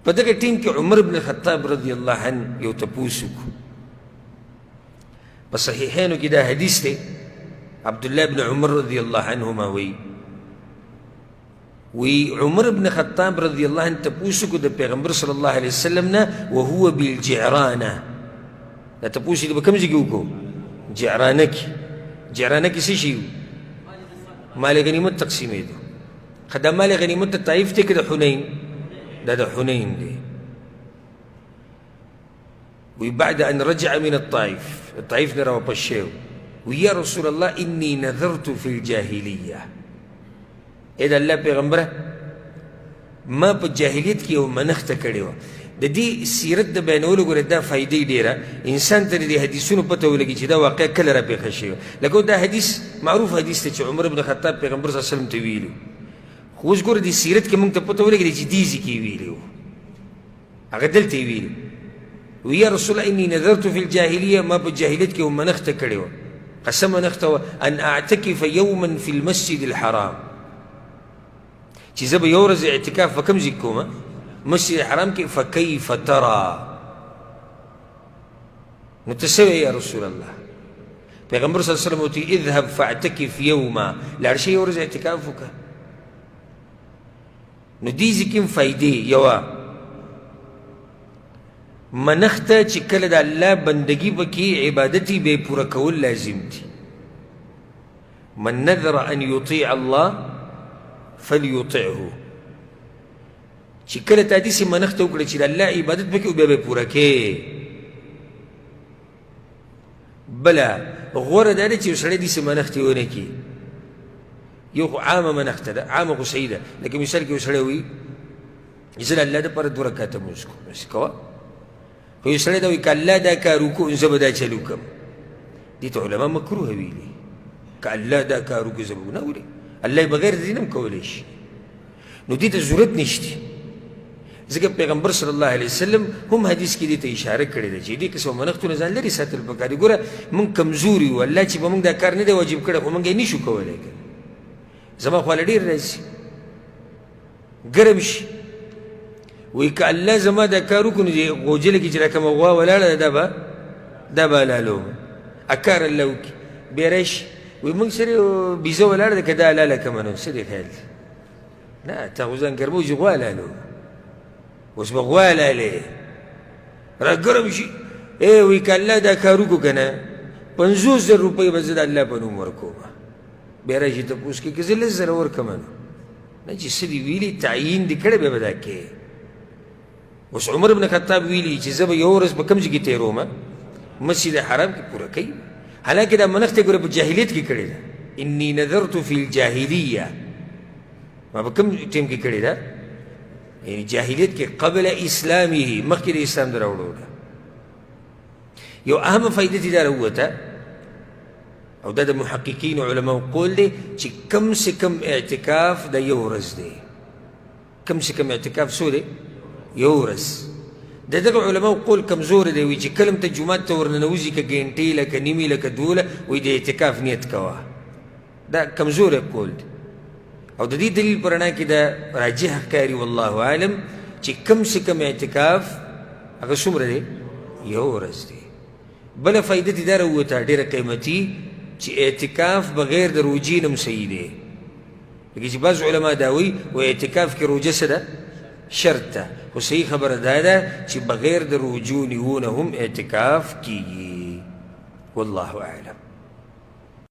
په دغه ټیم کې عمر بن خطاب رضی الله عنه یو تپوس وکړو. په صحیحینو کې دا حدیث دی، عبدالله بن عمر رضی الله عنهما وی عمر بن خطاب رضی الله عنه تپوس وکړو د پیغمبر صلی الله علیه وسلم نه وهو بالجعرانه. دا تپوس یې په کوم ځای کې وکړو؟ جعرانه کې. جعرانه کې څه شي؟ مال غنیمت تقسیمېدو. خو دا مال غنیمت د طایف دی که د حنین؟ دا د حنین دی. وی بعد ان رجع من الطائف، الطائف نه راواپس شوی، وی یا رسول الله انی نذرت فی الجاهلیه. ای د الله پیغمبره ما په جاهلیت کې یو منښته کړې وه. د دې سیرت د بیانولو ګوره دا فایدې ډېره انسان ته د دې حدیثونو پته ولګي چې دا واقعه کله راپېښه شوې. لکه دا حدیث معروف حدیث دی چې عمر بن خطاب پیغمبر صلی الله علیه وسلم ته ویلي. خو اوس ګوره دې سیرت کې موږ ته پته ولګېدې چې دې ځای کې یې ویلي وو، هغه دلته یې ویلي وی یا رسول الله انی نذرت فی الجاهلیه، ما په جاهلیت کې یو منښته کړې وه. قسم منښته وه ان اعتکف یوما فی المسجد الحرام، چې زه به یو ورځ اعتکاف په کوم ځای کې کوم؟ مسجد الحرام کې. فکیف ترى، نو ته څه یا رسول الله؟ پیغمبر صلی الله علیه وسلم ورته اذهب فاعتکف یوما، لاړ شئ یو ورځ اعتکاف وکړه. نو دې ځای کې هم فایدې یوه منښته چې کله د الله بندګي پکې عبادت یې بې پوره کول لازم دي. من نذر ان یطیع الله فلیطعه، چې کله تا داسې منښته وکړه چې د الله عبادت پکې بیا به پوره کې. بله غوره دا ده چې یو سړی داسې منښتې ونه کړي. یو خو عامه منښته ده، عامه خو صحیح ده. لکه مثال کې یو سړی وایي زه د الله دپاره 2 رکعته لمونځ کوم، هسې کوه. خو یو سړی دا وایي که الله دا کار وکړو زه به دا چل وکړم، دې ته علما مکروه ویلي. که الله دا کار وکړو زه به نه ولې الله بغیر د دې نه هم کولی شي. نو دې ته ضرورت نشته. ځکه پیغمبر صلی الله علیه وسلم هم حدیث کې دې ته اشاره کړې ده چې دې قسم منښتونه ځان لرې ساتل پکار دي. ګوره موږ کمزوري یو، الله چې به موږ دا کار نه دی واجب کړی خو موږ یې نشو کولی. زما خواله ډېر راځي ګرم شي، وایي که الله زما دا کار وکړو نو دې غوجله کې چې را کومه غوا ولاړه ده دا به حلالوم. کار الله وکړي بیا راشي وایي موږ سره یو بیزه ولاړه ده که دا حلاله کړمه نو څه دې خیال دی؟ نه تا خو ځان ګرموي چې غوا حلالوم، اوس به غوا حلالې را ګرم شي. وایي که الله دا کار وکړو که نه 50,000 روپۍ به زه د الله په نوم ورکوم. بیا راشي تپوس کې که زه 10,000 ورکړمه نه چې څه دې ویلي تعیین دې کړی بیا به دا کې. اوس عمر بن خطاب ویلي چې زه به یو ورځ په کوم ځای کې تېروم؟ مسجد حرام کې پوره کوي. حالانکې دا منښته ګوره په جاهلیت کې کړې ده. انی نذرت فی الجاهلیه، ما په کوم ټیم کې کړې ده؟ یعنی جاهلیت کې قبل اسلامه، مخکې د اسلام د راوړو ده. یو اهمه فایده دې دا راووته او دا د محققینو علماو قول دی چې کم سے کم اعتکاف د یو ورځ دی. کم سے کم اعتکاف څو دی؟ یو ورځ. د دغه علماو قول کمزور دی، وایي چې کله ته جومات ته ورننوځي که ګنټې لکه نیمې لکه 2 وایي د اعتکاف نیت کوه. دا کمزوری قول دی او د دې دلیل په رڼا کې دا راجح ښکاري والله اعلم چې کم سے کم اعتکاف هغه څومره دی؟ یو ورځ دی. بله فایده دې دا راووته ډېره قیمتي چې اعتکاف بغیر د روجې نه هم صحیح دی. لکه چې بعض علما دا وایي و اعتکاف کې روجه څه ده؟ شرط ده. خو صحیح خبره دا ده چې بغیر د روجو نیونه هم اعتکاف کیږي. والله اعلم.